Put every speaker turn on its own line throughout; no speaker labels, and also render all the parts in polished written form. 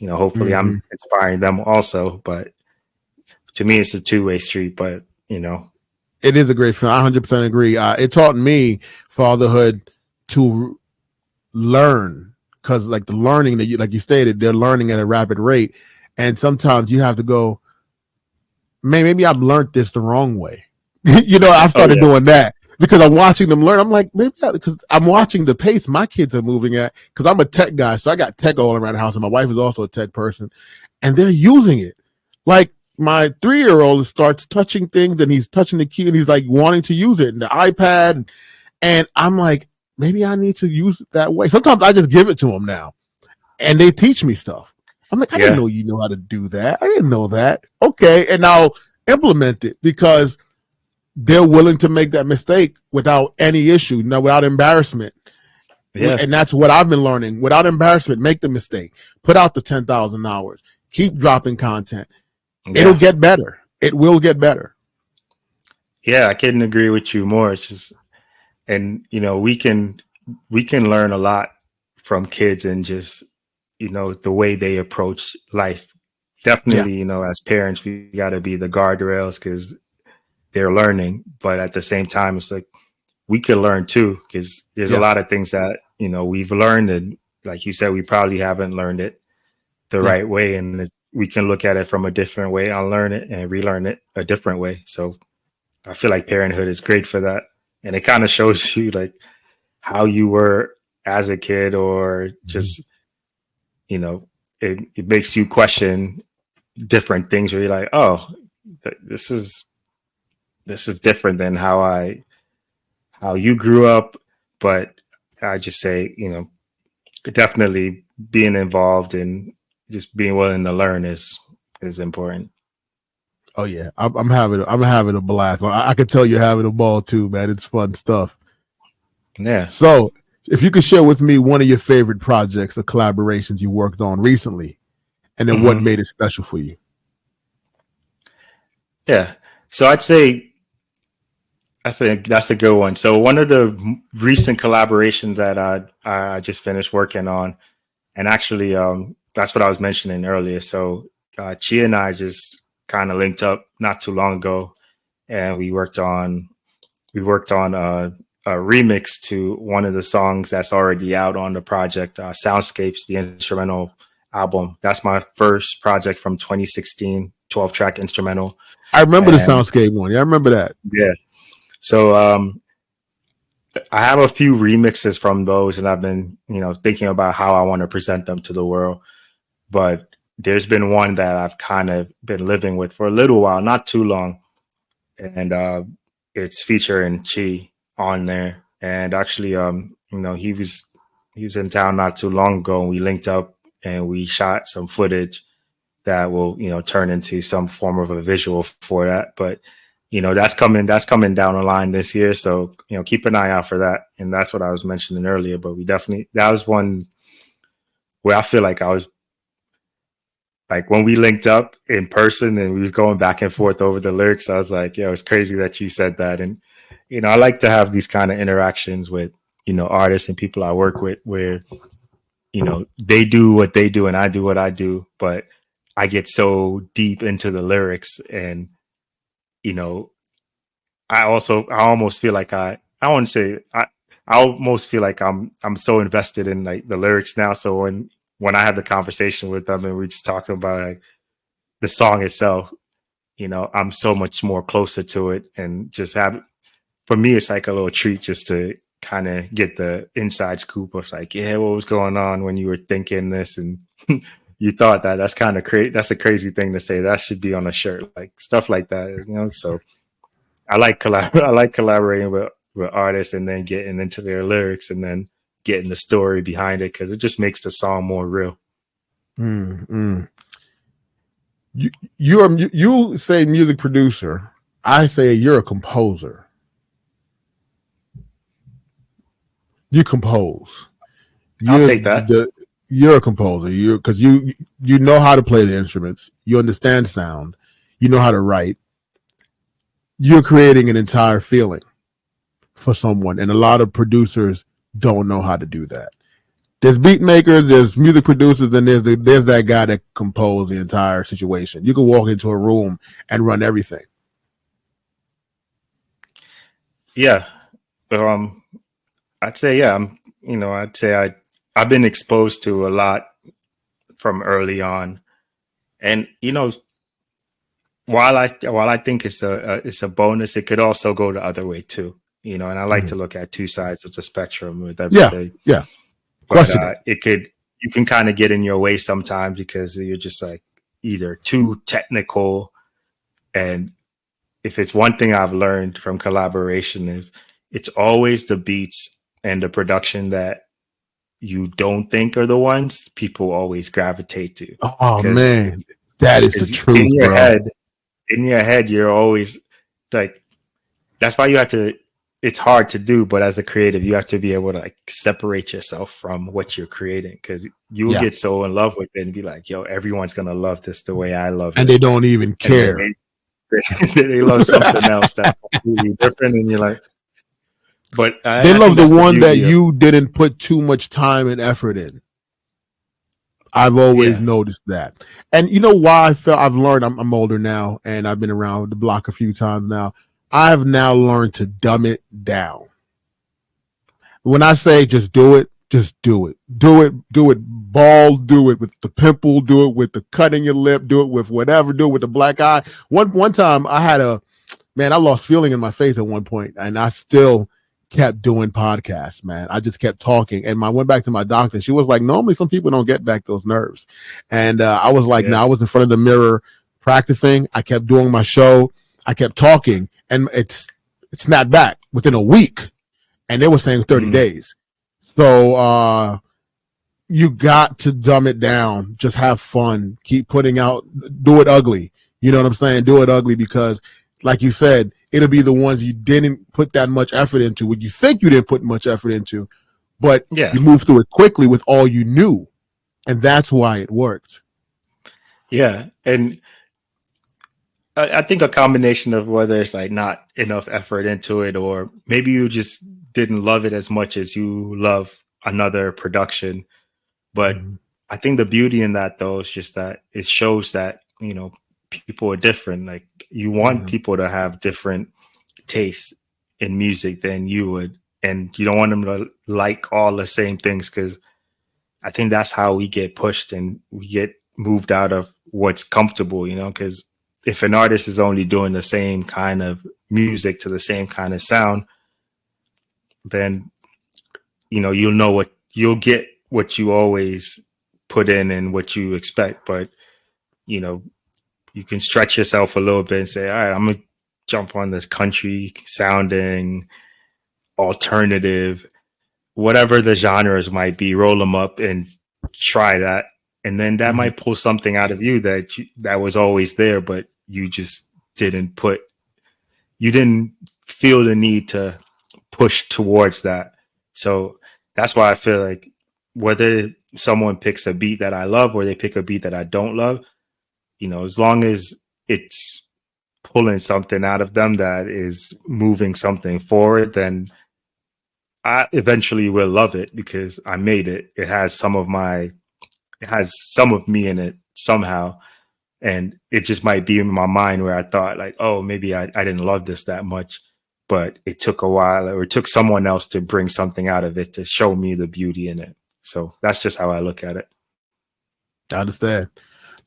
hopefully
Hmm.
I'm inspiring them also. But to me, it's a two-way street. But
It is a great film. I 100% agree. It taught me fatherhood to learn, because like the learning that you, like you stated, they're learning at a rapid rate, and sometimes you have to go, man, maybe I've learned this the wrong way. I've
oh
started
yeah,
doing that because I'm watching them learn. I'm like, maybe because I'm watching the pace my kids are moving at. Because I'm a tech guy, so I got tech all around the house, and my wife is also a tech person, and they're using it. Like my 3-year-old starts touching things, and he's touching the key, and he's like wanting to use it, and the iPad, and I'm like, maybe I need to use it that way. Sometimes I just give it to them now, and they teach me stuff. I'm like, I didn't
yeah,
know you know how to do that. I didn't know that. Okay, and now implement it because they're willing to make that mistake without any issue, without embarrassment.
yeah,
And that's what I've been learning. Without embarrassment, make the mistake. Put out the 10,000 hours. Keep dropping content. It'll
yeah,
get better. It will get better.
yeah. I couldn't agree with you more. It's just, and we can learn a lot from kids and just the way they approach life.
Yeah.
Definitely, as parents, we got to be the guardrails because they're learning, but at the same time, it's like we could learn too because there's a
Yeah.
lot of things that we've learned, and like you said, we probably haven't learned it the
Yeah.
right way, and we can look at it from a different way, unlearn it, and relearn it a different way. So I feel like parenthood is great for that, and it kind of shows you like how you were as a kid, or
Mhm.
just you know, it makes you question different things where you're like, oh, this is different than how you grew up. But I just say, definitely being involved and just being willing to learn is important.
Oh yeah, I'm having a blast. I can tell you're having a ball too, man. It's fun stuff.
Yeah.
So, if you could share with me one of your favorite projects or collaborations you worked on recently, and then what
Hmm.
made it special for you.
Yeah. So I'd say that's a good one. So one of the recent collaborations that I just finished working on, and actually that's what I was mentioning earlier. So Chia and I just kind of linked up not too long ago, and we worked on a remix to one of the songs that's already out on the project, Soundscapes, the instrumental album. That's my first project from 2016, 12-track instrumental.
I remember the
And
soundscape one. Yeah, I remember that.
yeah, so I have a few remixes from those, and I've been, thinking about how I want to present them to the world. But there's been one that I've kind of been living with for a little while, not too long, and it's featuring Chi on there. And actually, he was in town not too long ago, and we linked up and we shot some footage that will turn into some form of a visual for that. But that's coming down the line this year, so keep an eye out for that. And that's what I was mentioning earlier. But we definitely that was one where I feel like I was like when we linked up in person and we was going back and forth over the lyrics, I was like, yeah, it's crazy that you said that. And I like to have these kind of interactions with artists and people I work with where they do what they do and I do what I do, but I get so deep into the lyrics. And you know I almost feel like I wouldn't say I almost feel like I'm so invested in like the lyrics now. So when I have the conversation with them and we're just talking about like the song itself, I'm so much more closer to it, and just have, for me, it's like a little treat just to kind of get the inside scoop of like, yeah, what was going on when you were thinking this, and you thought that. That's kind of crazy. That's a crazy thing to say. That should be on a shirt, like stuff like that. So I like collaborating with artists and then getting into their lyrics and then getting the story behind it because it just makes the song more real.
Mm. You say music producer. I say you're a composer. You compose.
I'll
You're
take that.
the you're a composer. You know how to play the instruments. You understand sound. You know how to write. You're creating an entire feeling for someone, and a lot of producers don't know how to do that. There's beat makers, there's music producers, and there's that guy that composed the entire situation. You can walk into a room and run everything.
Yeah. Um, I'd say, yeah, I'd say I've been exposed to a lot from early on. And, while I think it's a bonus, it could also go the other way too. And I like
Mm-hmm.
to look at two sides of the spectrum with
Yeah,
everything.
yeah.
But
Question it.
you can kind of get in your way sometimes because you're just like either too technical. And if it's one thing I've learned from collaboration is it's always the beats and the production that you don't think are the ones people always gravitate to.
Oh
Because
man, that is the
in
truth,
your
bro.
head, you're always like, that's why you have to, it's hard to do, but as a creative, you have to be able to like separate yourself from what you're creating because you will
Yeah,
get so in love with it and be like, yo, everyone's going to love this the way I love
and
it.
they don't even
And then
care.
they love something else that's completely different. And you're like, but
They
I
love
think
the
that's the
one that
beauty of,
you didn't put too much time and effort in. I've always
yeah,
noticed that. And you know why I've learned, I'm older now and I've been around the block a few times now. I've now learned to dumb it down. When I say just do it, just do it. Do it bald, do it with the pimple, do it with the cut in your lip, do it with whatever, do it with the black eye. One time I had I lost feeling in my face at one point and I still kept doing podcasts, man. I just kept talking. And I went back to my doctor. She was like, normally some people don't get back those nerves. And I was like, no,
yeah,
I was in front of the mirror practicing. I kept doing my show. I kept talking and it's snapped back within a week. And they were saying 30
mm,
days. So you got to dumb it down. Just have fun. Keep putting out, do it ugly. You know what I'm saying? Do it ugly because, like you said, it'll be the ones you didn't put that much effort into, what you think you didn't put much effort into, but
yeah,
you moved through it quickly with all you knew. And that's why it worked.
yeah. And I think a combination of whether it's like not enough effort into it, or maybe you just didn't love it as much as you love another production. But
Mm-hmm.
I think the beauty in that though is just that it shows that, people are different. Like you want
Mm-hmm.
people to have different tastes in music than you would. And you don't want them to like all the same things because I think that's how we get pushed and we get moved out of what's comfortable, because if an artist is only doing the same kind of music to the same kind of sound, then, you'll get what you always put in and what you expect. But, you know, you can stretch yourself a little bit and say, all right, I'm going to jump on this country sounding alternative, whatever the genres might be, roll them up and try that. And then that
Mm-hmm.
might pull something out of you that was always there, but you just didn't put, you didn't feel the need to push towards that. So that's why I feel like whether someone picks a beat that I love or they pick a beat that I don't love, as long as it's pulling something out of them that is moving something forward, then I eventually will love it because I made it. It has some of me in it somehow. And it just might be in my mind where I thought like, oh, maybe I didn't love this that much, but it took a while or it took someone else to bring something out of it to show me the beauty in it. So that's just how I look at it.
I understand.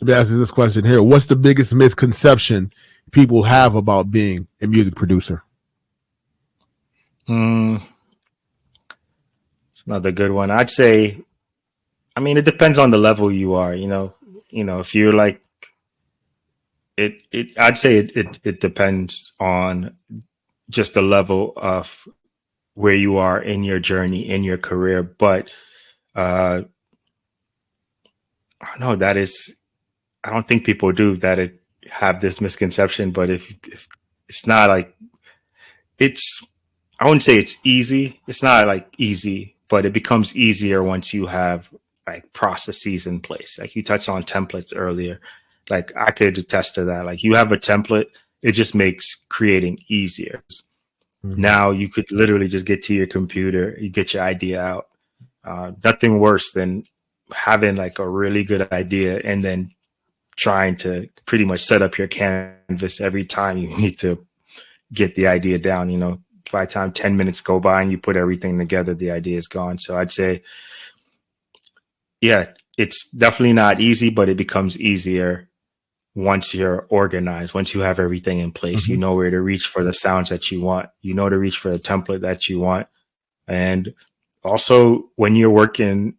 Let me ask you this question here. What's the biggest misconception people have about being a music producer?
Mm, it's another good one. I'd say, I mean, it depends on the level you are, if you're like, I'd say it depends on just the level of where you are in your journey, in your career. But, I don't know, I don't think people do that. Have this misconception, but if it's not like it's, I wouldn't say it's easy. It's not like easy, but it becomes easier once you have like processes in place. Like you touched on templates earlier. Like I could attest to that. Like you have a template, it just makes creating easier.
Mm-hmm.
Now you could literally just get to your computer, you get your idea out, Nothing worse than having like a really good idea and then trying to pretty much set up your canvas every time you need to get the idea down. By the time 10 minutes go by and you put everything together, the idea is gone. So I'd say, yeah, it's definitely not easy, but it becomes easier once you're organized, once you have everything in place. You
Mm-hmm.
know where to reach for the sounds that you want, you know to reach for the template that you want. And also, when you're working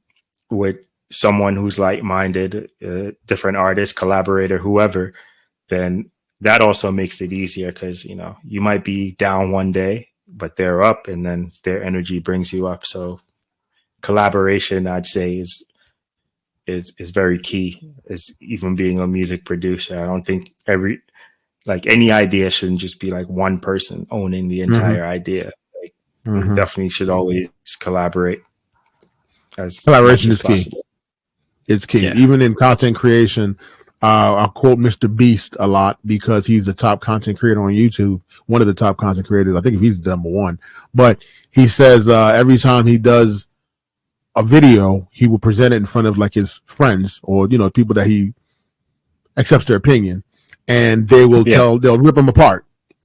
with someone who's like-minded, different artist, collaborator, whoever, then that also makes it easier because you might be down one day, but they're up, and then their energy brings you up. So collaboration, I'd say, is very key. Is even being a music producer. I don't think any idea shouldn't just be like one person owning the
Mm-hmm.
entire idea. Like, you
Mm-hmm.
definitely should always collaborate as much
Collaboration
as
is key.
possible.
It's key.
Yeah.
Even in content creation, I'll quote Mr. Beast a lot because he's the top content creator on YouTube. One of the top content creators. I think he's the number one. But he says every time he does a video, he will present it in front of like his friends or people that he accepts their opinion, and they'll
Yeah.
rip him apart,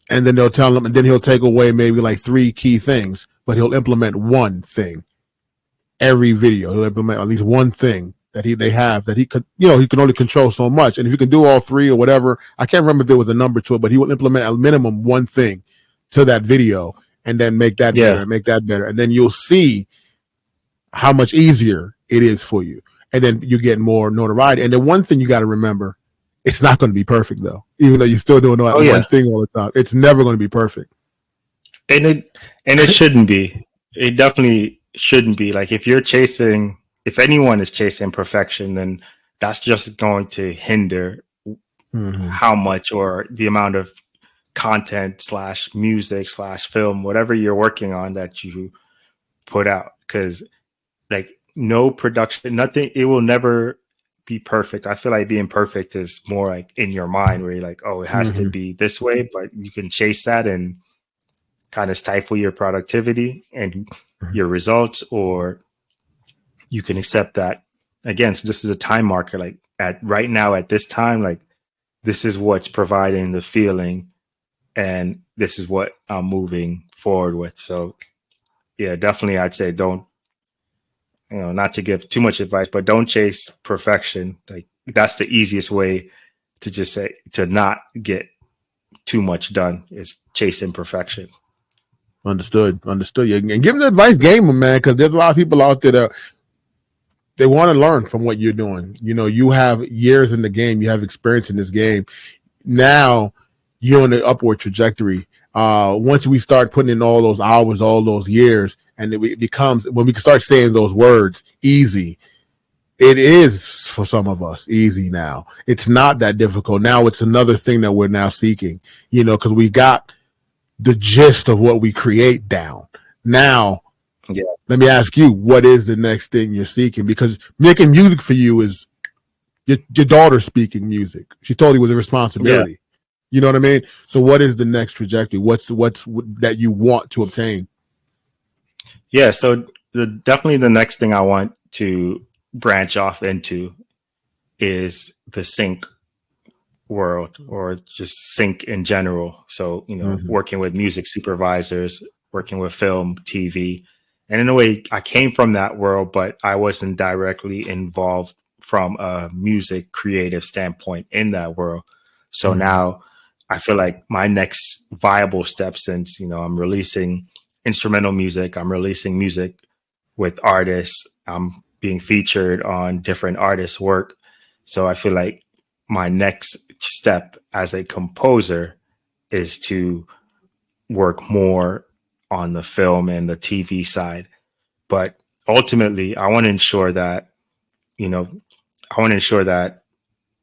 and then they'll tell him, and then he'll take away maybe like 3 key things, but he'll implement one thing every video. He'll implement at least one thing that they have that he could, he can only control so much. And if you can do all 3 or whatever, I can't remember if there was a number to it, but he will implement a minimum one thing to that video and then make that better
Yeah.
and make that better. And then you'll see how much easier it is for you. And then you get more notoriety. And then one thing you got to remember, it's not going to be perfect though. Even though you're still doing that one thing all the time, it's never going to be perfect.
And it shouldn't be. It definitely shouldn't be. Like if anyone is chasing perfection, then that's just going to hinder how much or the amount of content / music / film, whatever you're working on, that you put out. Because like no production, nothing, it will never be perfect. I feel like being perfect is more like in your mind where you're like, oh, it has to be this way, but you can chase that and kind of stifle your productivity and your results, or you can accept that again. So this is a time marker. Like at right now at this time, like this is what's providing the feeling, and this is what I'm moving forward with. So yeah, definitely, I'd say don't, not to give too much advice, but don't chase perfection. Like that's the easiest way to just say to not get too much done is chasing perfection.
Understood. Yeah. And give them the advice, game them, man, because there's a lot of people out there that they want to learn from what you're doing. You have years in the game, you have experience in this game. Now you're on the upward trajectory. Once we start putting in all those hours, all those years, and it becomes, when we can start saying those words, easy. It is for some of us easy now. It's not that difficult. Now it's another thing that we're now seeking, because we got the gist of what we create down. Now, let me ask you, what is the next thing you're seeking? Because making music for you is your daughter speaking music. She told you it was a responsibility. Yeah. You know what I mean? So what is the next trajectory? What's that you want to obtain?
Yeah. So definitely the next thing I want to branch off into is the sync world, or just sync in general. So, working with music supervisors, working with film, TV. And in a way, I came from that world, but I wasn't directly involved from a music creative standpoint in that world. So now I feel like my next viable step, since, I'm releasing instrumental music, I'm releasing music with artists, I'm being featured on different artists' work. So I feel like my next step as a composer is to work more on the film and the TV side. But ultimately, I want to ensure that, the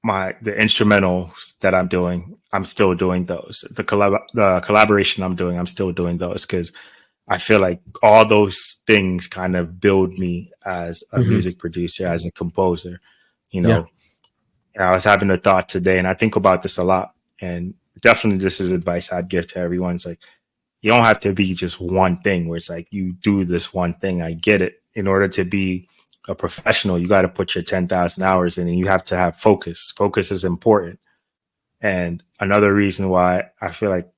instrumentals that I'm doing, I'm still doing those. The collaboration I'm doing, I'm still doing those, because I feel like all those things kind of build me as a music producer, as a composer. I was having a thought today, and I think about this a lot. And definitely, this is advice I'd give to everyone. It's like, you don't have to be just one thing where it's like you do this one thing. I get it. in order to be a professional, you got to put your 10,000 hours in, and you have to have focus. Focus is important. And another reason why I feel like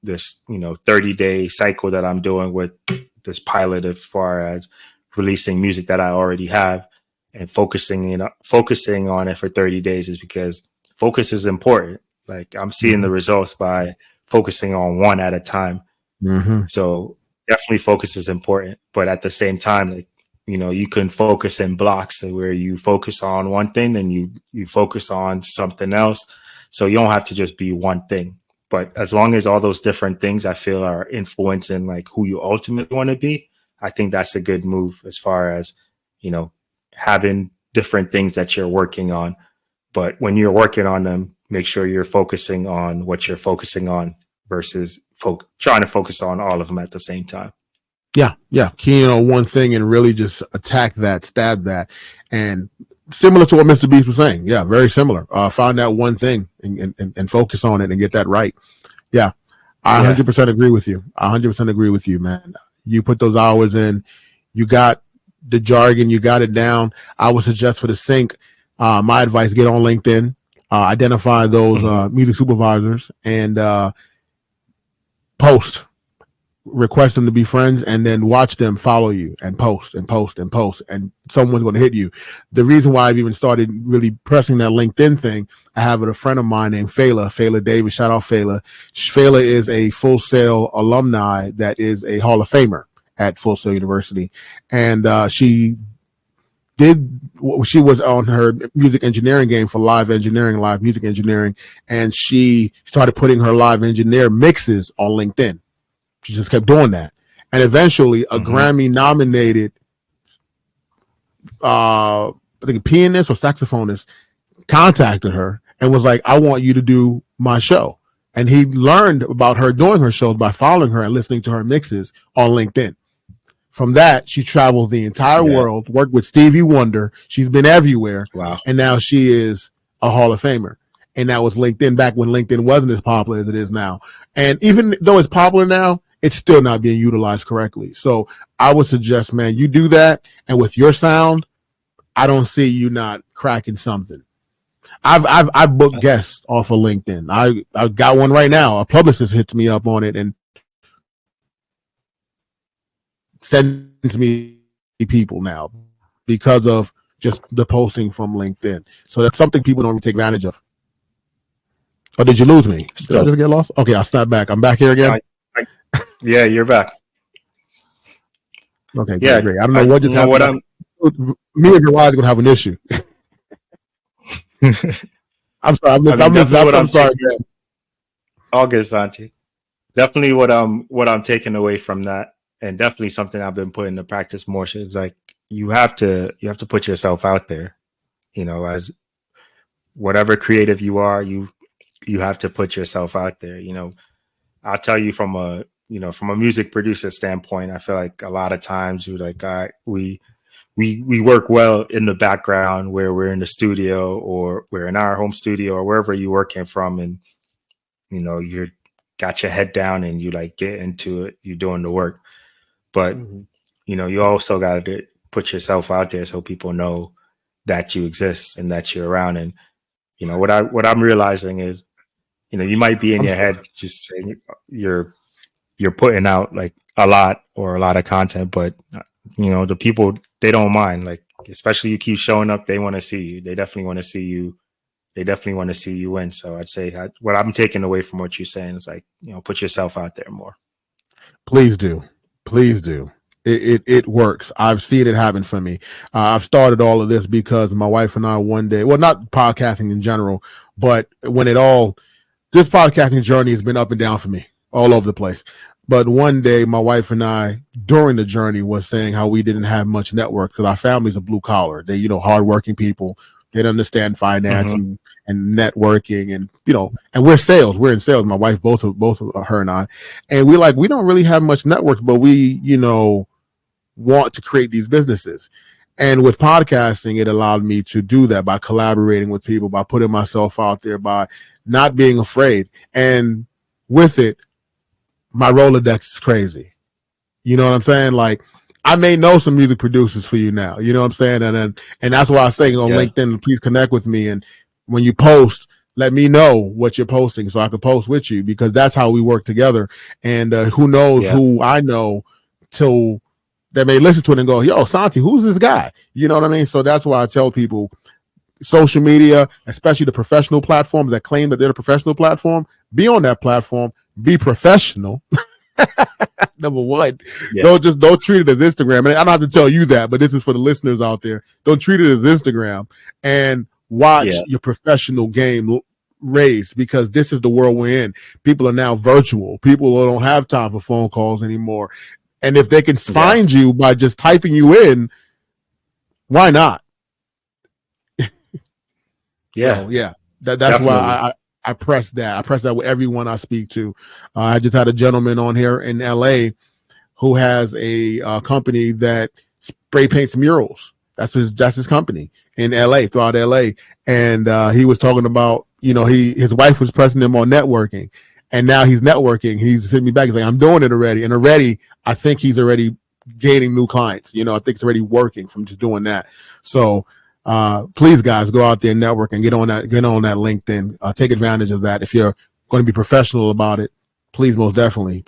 this, 30-day cycle that I'm doing with this pilot, as far as releasing music that I already have and focusing on it for 30 days, is because focus is important. Like, I'm seeing the results by focusing on one at a time.
Mm-hmm.
So definitely focus is important, but at the same time, like, you can focus in blocks where you focus on one thing and you focus on something else. So you don't have to just be one thing. But as long as all those different things, I feel, are influencing like who you ultimately want to be, I think that's a good move, as far as, having different things that you're working on. But when you're working on them, make sure you're focusing on what you're focusing on versus trying to focus on all of them at the same time.
Yeah. Keying on one thing and really just attack that, stab that. And similar to what Mr. Beast was saying. Yeah, very similar. Find that one thing and focus on it and get that right. Yeah, I 100% agree with you. I 100% agree with you, man. You put those hours in, you got the jargon, you got it down. I would suggest for the sync, my advice, get on LinkedIn, identify those music supervisors, and post. Request them to be friends, and then watch them follow you and post and post and post, and someone's going to hit you. The reason why I've even started really pressing that LinkedIn thing, I have a friend of mine named Fela Davis. Shout out Fela. Fela is a Full Sail alumni that is a Hall of Famer at Full Sail University, and she was on her music engineering game for live music engineering, and she started putting her live engineer mixes on LinkedIn. She just kept doing that. And eventually a Grammy nominated, I think a pianist or saxophonist contacted her and was like, I want you to do my show. And he learned about her doing her shows by following her and listening to her mixes on LinkedIn. From that, she traveled the entire world, worked with Stevie Wonder. She's been everywhere.
Wow.
And now she is a Hall of Famer. And that was LinkedIn back when LinkedIn wasn't as popular as it is now. And even though it's popular now, it's still not being utilized correctly. So I would suggest, man, you do that. And with your sound, I don't see you not cracking something. I've booked guests off of LinkedIn. I got one right now. A publicist hits me up on it and sends me people now because of just the posting from LinkedIn. So that's something people don't really take advantage of. Oh, did you lose me? Did I just get lost? Okay, I'll snap back. I'm back here again.
Yeah, you're back.
Okay, yeah, great. I don't know what just happened. Me and Verizon gonna have an issue. I'm sorry. I'm sorry.
All good, Santi. Definitely what I'm taking away from that, and definitely something I've been putting to practice more. Is like you have to put yourself out there. As whatever creative you are, you have to put yourself out there. I'll tell you from a music producer standpoint, I feel like a lot of times we work well in the background where we're in the studio or we're in our home studio or wherever you're working from, and you're got your head down and you like get into it, you're doing the work. But you also got to put yourself out there so people know that you exist and that you're around. And what I'm realizing is, you might be in your head just saying you're putting out like a lot of content, but the people, they don't mind. Like, especially you keep showing up, they want to see you. They definitely want to see you. They definitely want to see you win. So I'd say what I'm taking away from what you're saying is like, put yourself out there more.
Please do. It works. I've seen it happen for me. I've started all of this because my wife and I one day, well, not podcasting in general, but this podcasting journey has been up and down for me, all over the place. But one day, my wife and I, during the journey, was saying how we didn't have much network because our families are blue collar. They, hardworking people. They don't understand finance and networking, and and we're sales. We're in sales. My wife, both of her and I, and we don't really have much networks, but we, want to create these businesses. And with podcasting, it allowed me to do that by collaborating with people, by putting myself out there, by not being afraid. And with it, my Rolodex is crazy. You know what I'm saying? Like, I may know some music producers for you now. You know what I'm saying? And that's why I say on
Yeah.
LinkedIn, please connect with me. And when you post, let me know what you're posting so I can post with you, because that's how we work together. And who knows
Yeah.
who I know till they may listen to it and go, yo, Santi, who's this guy? You know what I mean? So that's why I tell people social media, especially the professional platforms that claim that they're a professional platform, be on that platform, be professional. Number one,
Yeah.
don't treat it as Instagram. And I don't have to tell you that, but this is for the listeners out there. Don't treat it as Instagram, and watch
Yeah.
your professional game raise, because this is the world we're in. People are now virtual. People don't have time for phone calls anymore. And if they can
Yeah.
find you by just typing you in, why not?
Yeah.
So yeah, that's why
Definitely.
I press that. I press that with everyone I speak to. I just had a gentleman on here in LA who has a company that spray paints murals. That's his company in LA, throughout LA. And he was talking about, his wife was pressing him on networking, and now he's networking. He's sitting me back. He's like, I'm doing it already. And already, I think he's already gaining new clients. I think it's already working from just doing that. So please, guys, go out there and network and get on that LinkedIn. Take advantage of that. If you're going to be professional about it, please, most definitely.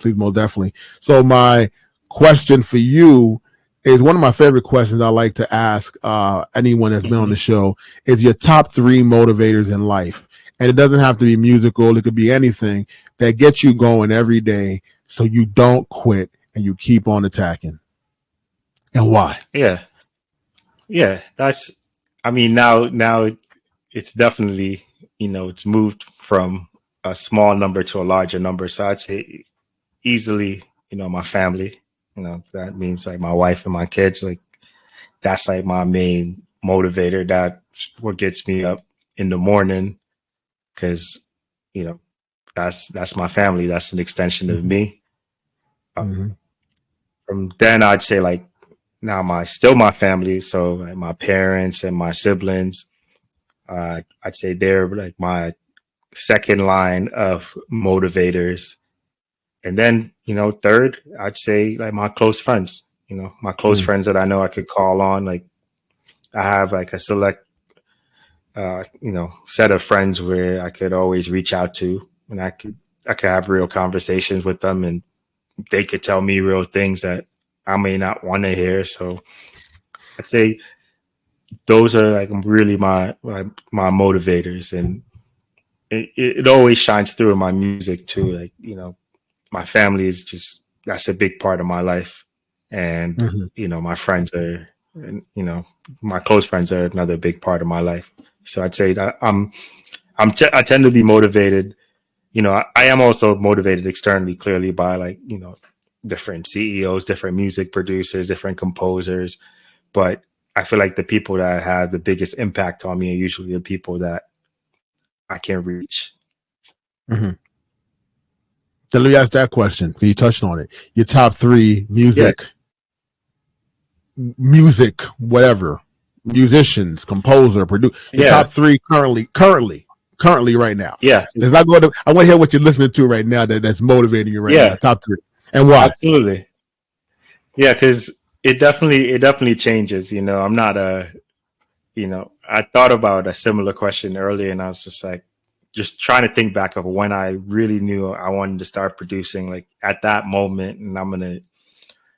So my question for you is one of my favorite questions I like to ask anyone that's been on the show, is your top 3 motivators in life. And it doesn't have to be musical. It could be anything that gets you going every day so you don't quit and you keep on attacking. And why?
Yeah. Yeah. I mean, now it's definitely, it's moved from a small number to a larger number. So I'd say easily, my family, that means like my wife and my kids, like that's like my main motivator. That's what gets me up in the morning, because, you know, that's my family. That's an extension of
Mm-hmm.
me. Uh,
Mm-hmm.
from then I'd say like now still my family. So like my parents and my siblings, I'd say they're like my second line of motivators. And then, third, I'd say like my close friends, my close
Mm-hmm.
friends that I know I could call on. Like I have like a select, set of friends where I could always reach out to, and I could have real conversations with them, and they could tell me real things that I may not want to hear. So I'd say those are like really my motivators, and it always shines through in my music too. Like, my family is just, that's a big part of my life. And,
Mm-hmm.
my friends are, and, my close friends are another big part of my life. So I'd say that I tend to be motivated. I am also motivated externally, clearly, by like, different CEOs, different music producers, different composers. But I feel like the people that have the biggest impact on me are usually the people that I can reach.
Mm-hmm. Then let me ask that question. You touched on it. Your top 3
Yeah.
music, whatever, musicians, composer, producer. Your
Yeah.
top 3 currently right now.
Yeah.
Let's not go to. I want to hear what you're listening to right now that's motivating you right now.
Yeah.
Top 3, and why?
Absolutely. Yeah, because it definitely changes. I'm not I thought about a similar question earlier, and I was just like, just trying to think back of when I really knew I wanted to start producing, like at that moment. And I'm gonna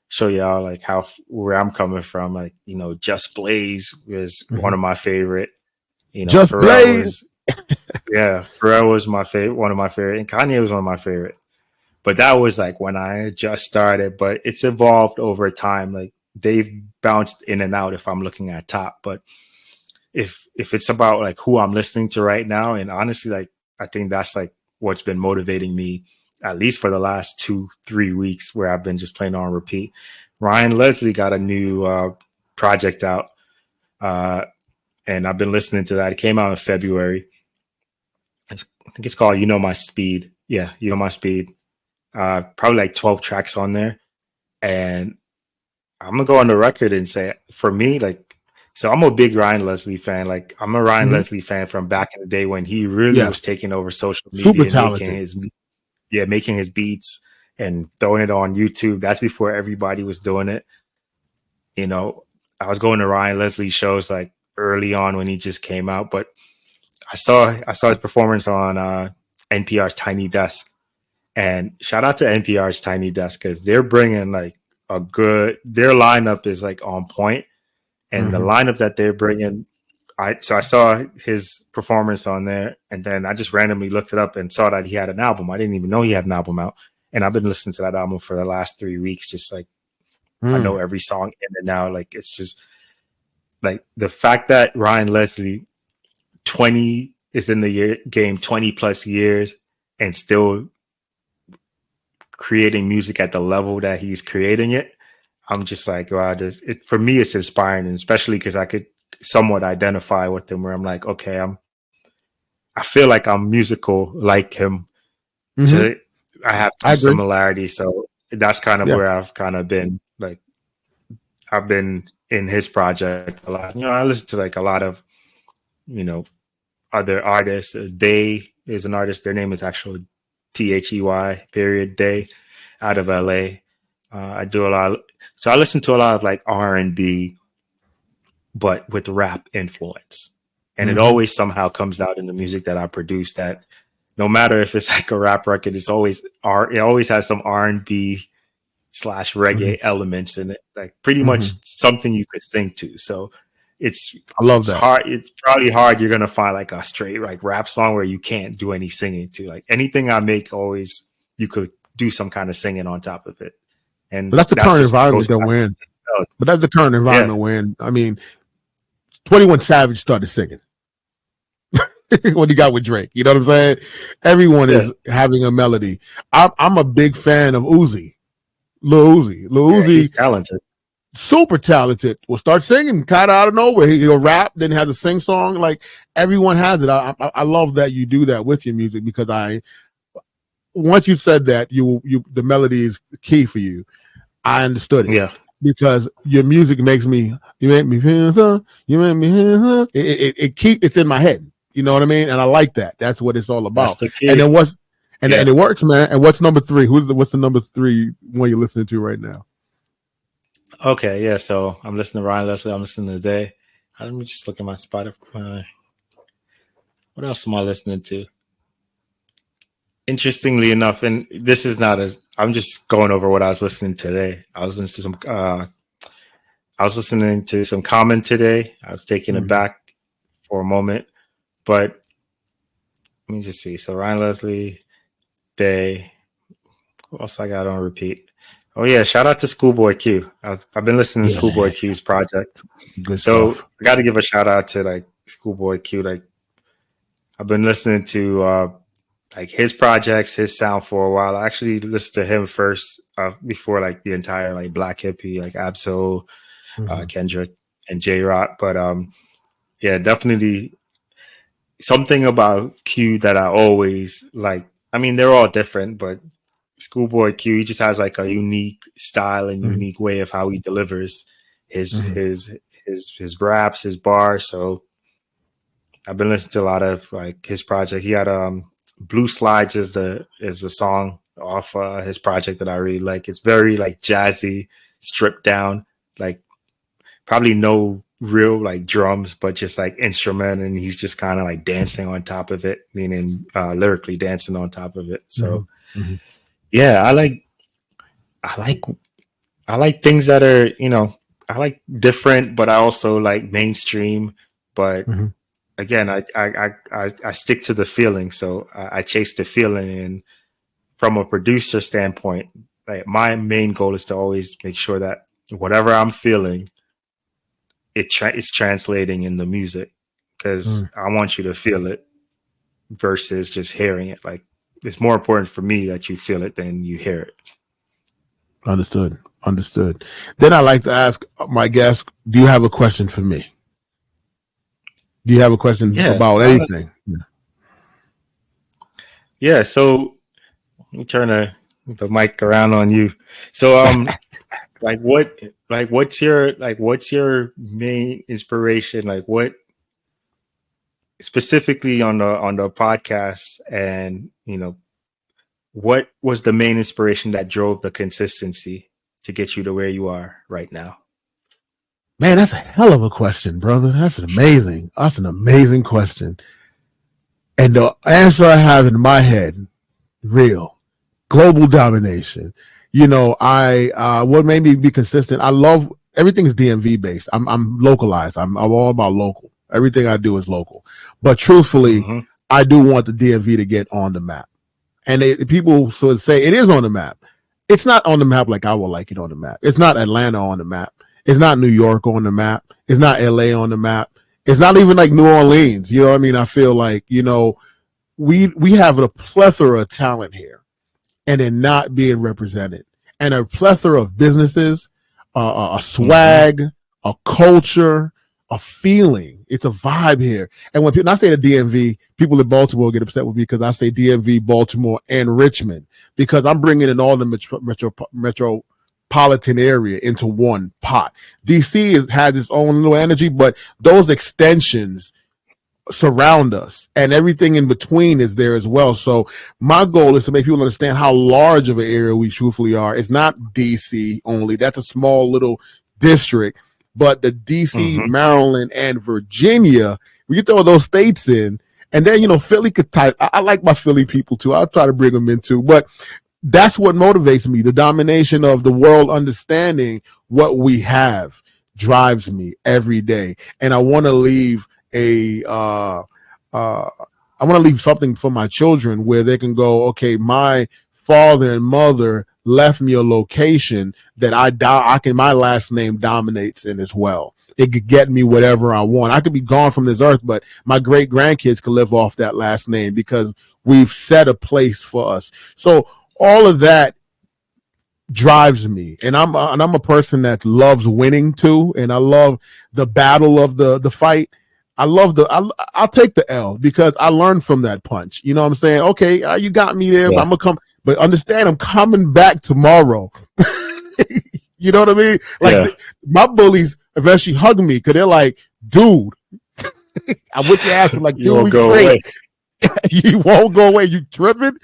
show y'all like where I'm coming from. Like, Just Blaze was one
Mm-hmm.
of my favorite.
Just
Pharrell
Blaze.
was, yeah, Pharrell was my favorite, one of my favorite, and Kanye was one of my favorite. But that was like when I just started, but it's evolved over time. Like they've bounced in and out if I'm looking at top. But if it's about like who I'm listening to right now, and honestly, like I think that's like what's been motivating me at least for the last 2-3 weeks, where I've been just playing on repeat. Ryan Leslie got a new project out, uh, and I've been listening to that. It came out in February. I think it's called "You Know My Speed." Yeah, "You Know My Speed." Probably like 12 tracks on there. And I'm gonna go on the record and say, for me, like, so I'm a big Ryan Leslie fan. Like, I'm a Ryan
Mm-hmm.
Leslie fan from back in the day when he really
Yeah,
was taking over social
super
media and
talented.
making his beats and throwing it on YouTube. That's before everybody was doing it. you know, I was going to Ryan Leslie shows like early on when he just came out, but I saw his performance on NPR's Tiny Desk, and shout out to NPR's Tiny Desk because they're bringing like a good. Their lineup is like on point, and the
Mm-hmm.
lineup that they're bringing. I saw his performance on there, and then I just randomly looked it up and saw that he had an album. I didn't even know he had an album out, and I've been listening to that album for the last 3 weeks. Just like I know
Mm.
every song in and out. Like it's just like the fact that Ryan Leslie 20 is in the game 20 plus years and still creating music at the level that he's creating it. I'm just like, wow, for me, it's inspiring, and especially because I could somewhat identify with him where I'm like, okay, I feel like I'm musical like him.
Mm-hmm.
To I have
I
some
agree.
similarities, so that's kind of
Yeah.
where I've kind of been like I've been in his project a lot. I listen to like a lot of you know other artists. They is an artist. Their name is actually They period Day out of LA. I do a lot. So I listen to a lot of like R&B, but with rap influence, and it
Mm-hmm.
always somehow comes out in the music that I produce. That no matter if it's like a rap record, it's always It always has some R&B slash
Mm-hmm.
reggae elements in it, like pretty
Mm-hmm.
much something you could sing to. So it's
I love
it's
that.
hard. It's probably hard. You're gonna find like a straight like rap song where you can't do any singing to. Like anything I make, always you could do some kind of singing on top of it,
But
and
that's the
that's
current
just goes
environment that
back
we're in.
to
But that's the current
yeah,
environment we're in. I mean, 21 Savage started singing. What he got with Drake. You know what I'm saying? Everyone
yeah,
is having a melody. I'm a big fan of Uzi. Lil
yeah. He's
Uzi,
talented.
super talented. Will start singing kind of out of nowhere. He'll rap, then has a sing song. Like everyone has it. I love that you do that with your music because once you said that you the melody is key for you. I understood it
Yeah,
because your music makes me. You make me feel so. You make me feel so. It's in my head. You know what I mean? And I like that. That's what it's all
that's
about.
the
And
key.
then
Yeah.
and it works, man. And what's number three? What's the number three one you're listening to right now?
Okay. Yeah. So I'm listening to Ryan Leslie. I'm listening to Day. Let me just look at my Spotify. What else am I listening to? Interestingly enough, and this is not as I'm just going over what I was listening to today. I was listening to some Common today. I was taking it
Mm-hmm.
back for a moment, but let me just see. So Ryan Leslie, Day. Who else I got on repeat? Oh yeah, shout out to Schoolboy Q. I've been listening to
Yeah,
Schoolboy Q's project.
good
So
stuff.
I got to give a shout out to like Schoolboy Q. Like I've been listening to like his projects, his sound for a while. I actually listened to him first before like the entire like Black Hippie, like Absol,
Mm-hmm.
Kendrick, and J Rock. But yeah, definitely something about Q that I always like. I mean, they're all different, but Schoolboy Q, he just has like a unique style and
Mm-hmm.
unique way of how he delivers his
Mm-hmm.
his his raps, his bars. So I've been listening to a lot of like his project. He had Blue Slides is the song off his project that I really like. It's very like jazzy, stripped down, like probably no real like drums, but just like instrument, and he's just kind of like dancing on top of it, meaning lyrically dancing on top of it.
Mm-hmm.
So
Mm-hmm.
yeah, I like I like things that are I like different, but I also like mainstream. But
Mm-hmm.
again, I stick to the feeling, so I chase the feeling. And from a producer standpoint, like my main goal is to always make sure that whatever I'm feeling, it's translating in the music because
Mm-hmm.
I want you to feel it versus just hearing it. Like it's more important for me that you feel it than you hear it.
Understood. Understood. Then I like to ask my guest, do you have a question for me? Do you have a question
Yeah,
about anything?
yeah. So let me turn the mic around on you. So like what what's your main inspiration? Like what specifically on the podcast, and what was the main inspiration that drove the consistency to get you to where you are right now?
Man, that's a hell of a question, brother. That's an amazing question. And the answer I have in my head, real, global domination. You know, what made me be consistent, I love everything's DMV based. I'm localized. I'm all about local. Everything I do is local. But truthfully,
Mm-hmm.
I do want the DMV to get on the map. And people sort of say it is on the map. It's not on the map like I would like it on the map. It's not Atlanta on the map. It's not New York on the map. It's not LA on the map. It's not even like New Orleans. You know what I mean? I feel like, we have a plethora of talent here and they're not being represented. And a plethora of businesses, a
Mm-hmm.
swag, a culture, a feeling. It's a vibe here. And when I say the DMV, people in Baltimore get upset with me because I say DMV, Baltimore, and Richmond, because I'm bringing in all the metropolitan area into one pot. DC has its own little energy, but those extensions surround us and everything in between is there as well. So my goal is to make people understand how large of an area we truthfully are. It's not DC only. That's a small little district, but the DC,
Mm-hmm.
Maryland, and Virginia, we can throw those states in. And then, Philly could type. I like my Philly people too. I'll try to bring them in too. But that's what motivates me. The domination of the world understanding what we have drives me every day. And I want to leave I want to leave something for my children where they can go, okay, my father and mother left me a location that my last name dominates in as well. It could get me whatever I want. I could be gone from this earth, but my great grandkids could live off that last name because we've set a place for us. So all of that drives me, and I'm a person that loves winning too, and I love the battle of the fight. I'll take the L because I learned from that punch. You know what I'm saying? Okay, you got me there, but
Yeah.
I'm gonna come. But understand, I'm coming back tomorrow. You know what I mean? Like
Yeah.
my bullies eventually hug me because they're like, dude, I whipped your ass for like
You
2
won't
weeks
go
straight.
away.
You won't go away. You tripping?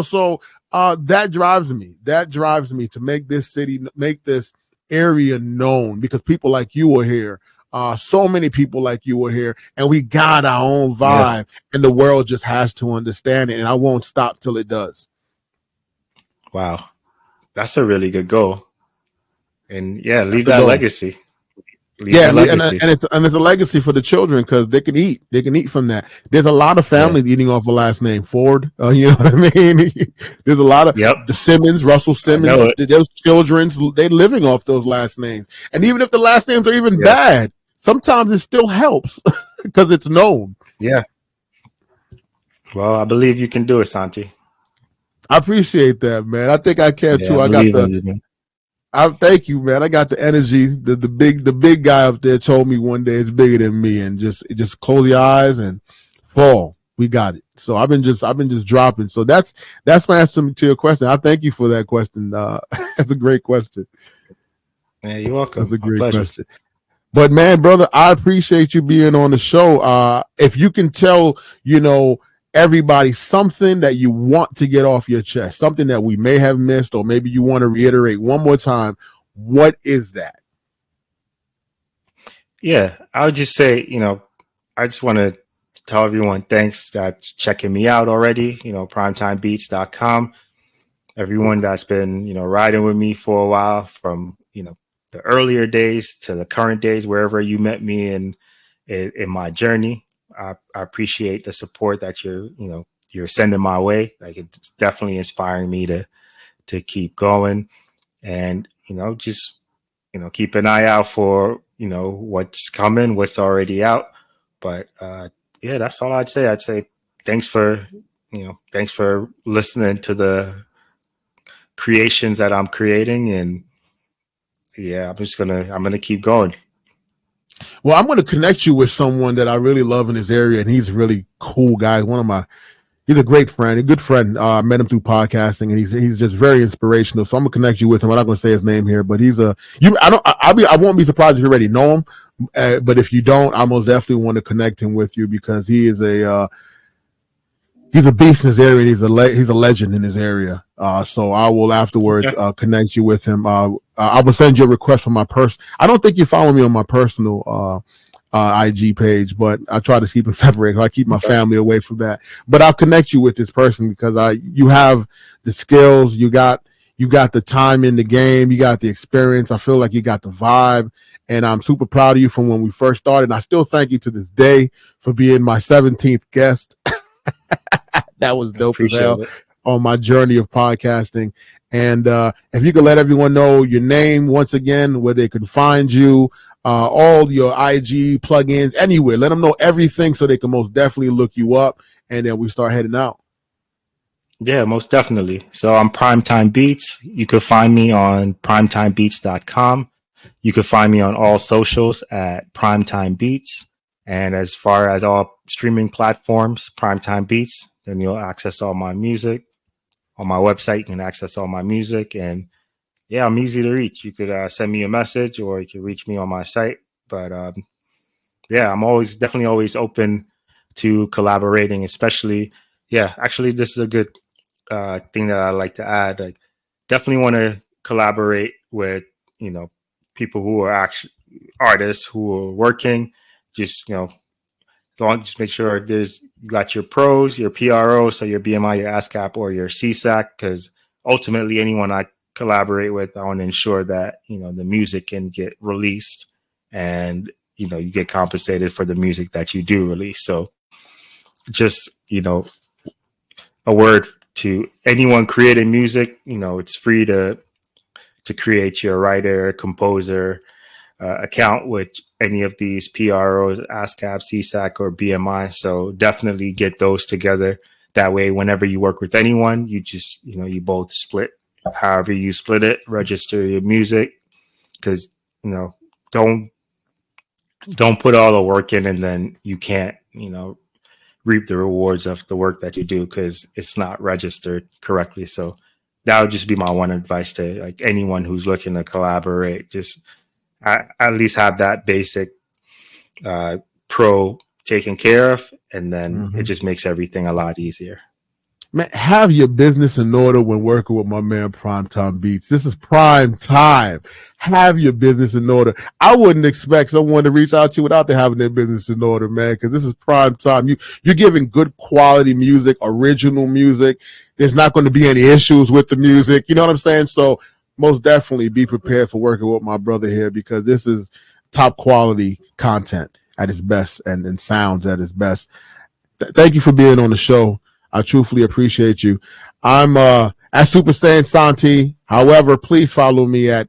So that drives me. That drives me to make this city, make this area known because people like you are here. So many people like you are here, and we got our own
Yeah.
vibe, and the world just has to understand it. And I won't stop till it does.
Wow. That's a really good goal. And yeah,
That's
leave
the
that
goal.
legacy. Leave
Yeah,
the
and
legacy.
it's a legacy for the children because they can eat. They can eat from that. There's a lot of
Yeah.
families eating off a last name Ford. You know what I mean? There's a lot of
Yep.
the Simmons, Russell
I know
Simmons.
it.
Those children's they living off those last names. And even if the last names are even
Yeah.
bad, sometimes it still helps because it's known.
Yeah. Well, I believe you can do it, Santi.
I appreciate that, man. I think I can
Yeah, I
too. I got
believe in
the.
you, man.
I thank you, man. I got the energy. The big guy up there told me one day it's bigger than me, and just close your eyes and fall. We got it. So I've been just dropping. So that's my answer to your question. I thank you for that question. That's a great question.
Yeah, you're
That's
welcome.
a
My
great
pleasure.
question. But man, brother, I appreciate you being on the show. If you can tell, everybody something that you want to get off your chest, something that we may have missed, or maybe you want to reiterate one more time, what is that?
Yeah, I would just say, I just want to tell everyone thanks that checking me out already, primetimebeats.com. Everyone that's been, riding with me for a while from, the earlier days to the current days, wherever you met me in my journey. I appreciate the support that you're sending my way. Like it's definitely inspiring me to keep going and, just, keep an eye out for, what's coming, what's already out. But yeah, that's all I'd say. I'd say thanks for, thanks for listening to the creations that I'm creating. And yeah, I'm gonna keep going.
Well, I'm going to connect you with someone that I really love in this area, and he's a really cool guy. He's a great friend, a good friend. I met him through podcasting, and he's just very inspirational. So I'm gonna connect you with him. I'm not gonna say his name here, but he's a you. I won't be surprised if you already know him. But if you don't, I most definitely want to connect him with you because he is he's a beast in his area. He's a legend in his area. So I will afterwards connect you with him. I will send you a request from my I don't think you follow me on my personal IG page, but I try to keep them separate. I keep my family away from that. But I'll connect you with this person because you have the skills, you got the time in the game, you got the experience. I feel like you got the vibe, and I'm super proud of you from when we first started. And I still thank you to this day for being my 17th guest. That was dope as hell on my journey of podcasting. And if you could let everyone know your name once again, where they can find you, all your IG plugins, anywhere. Let them know everything so they can most definitely look you up, and then we start heading out.
Yeah, most definitely. So I'm Primetime Beats. You can find me on primetimebeats.com. You can find me on all socials at Primetime Beats. And as far as all streaming platforms, Primetime Beats, then you'll access all my music. On my website, you can access all my music. And yeah, I'm easy to reach. You could send me a message or you can reach me on my site. But yeah, I'm definitely always open to collaborating, especially, yeah, actually, this is a good thing that I like to add. Like, definitely want to collaborate with, people who are actually artists who are working. Just, just make sure you got your pros, your PRO, so your BMI, your ASCAP, or your CSAC, because ultimately anyone I collaborate with, I want to ensure that, the music can get released and, you get compensated for the music that you do release. So just, a word to anyone creating music, it's free to create your writer, composer account with any of these PROs, ASCAP, CSAC, or BMI. So definitely get those together. That way, whenever you work with anyone, you just, you both split however you split it, register your music, because, don't put all the work in and then you can't, reap the rewards of the work that you do because it's not registered correctly. So that would just be my one advice to like anyone who's looking to collaborate. Just at least have that basic pro taken care of, and then it just makes everything a lot easier.
Man, have your business in order when working with my man Primetime Beats. This is prime time. Have your business in order. I wouldn't expect someone to reach out to you without they having their business in order, man, because this is prime time. You're giving good quality music, original music. There's not going to be any issues with the music. You know what I'm saying? So most definitely be prepared for working with my brother here, because this is top quality content at its best and sounds at its best. Thank you for being on the show. I truthfully appreciate you. I'm at Super Saiyan Santi. However, please follow me at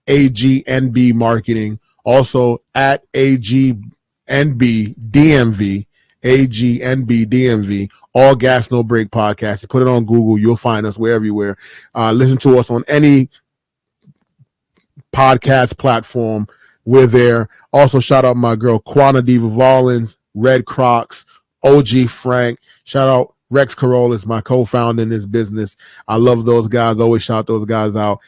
AGNB Marketing. Also at AGNB DMV. AGNB DMV. All Gas No Break podcast. You put it on Google, you'll find us. We're everywhere. Listen to us on any podcast platform. We're there. Also, shout out my girl Quana Diva Rollins, Red Crocs, OG Frank. Shout out Rex Carolus, my co-founder in this business. I love those guys. Always shout those guys out.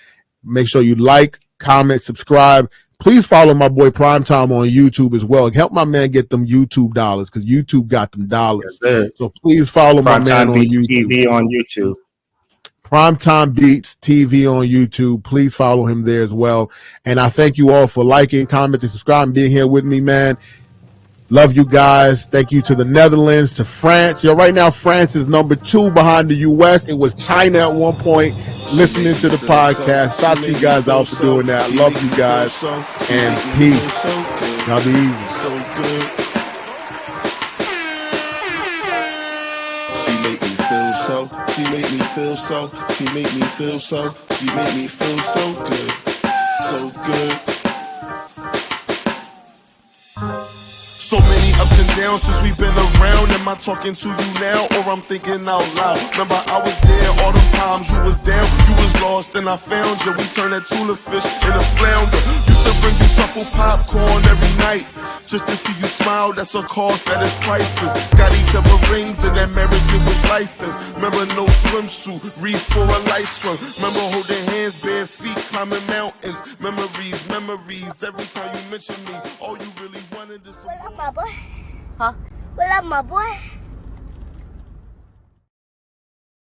Make sure you like, comment, subscribe. Please follow my boy Primetime on YouTube as well. Help my man get them YouTube dollars, because YouTube got them dollars. Yes, so please follow my man on YouTube.
TV on YouTube.
Primetime Beats TV on YouTube. Please follow him there as well. And I thank you all for liking, commenting, subscribing, being here with me, man. Love you guys. Thank you to the Netherlands, to France. Yo, right now, France is number 2 behind the U.S. It was China at one point listening to the podcast. Shout to you guys out for doing that. Love you guys. And peace. Y'all be easy.
She make me feel so. She make me feel so. She make me feel so good. So good. So many ups and downs since we've been around. Am I talking to you now, or I'm thinking out loud? Remember I was there all them times you was down. You was lost and I found you. We turned that tuna fish in a flounder. Used to bring you truffle popcorn every night, just to see you smile. That's a cost that is priceless. Got each other rings and that marriage it was licensed. Remember no swimsuit, reach for a life swim. Remember holding hands, bare feet, climbing mountains. Memories, memories. Every time you mention me, all you really wanted is some.
What up, my boy? Huh? What up, my boy?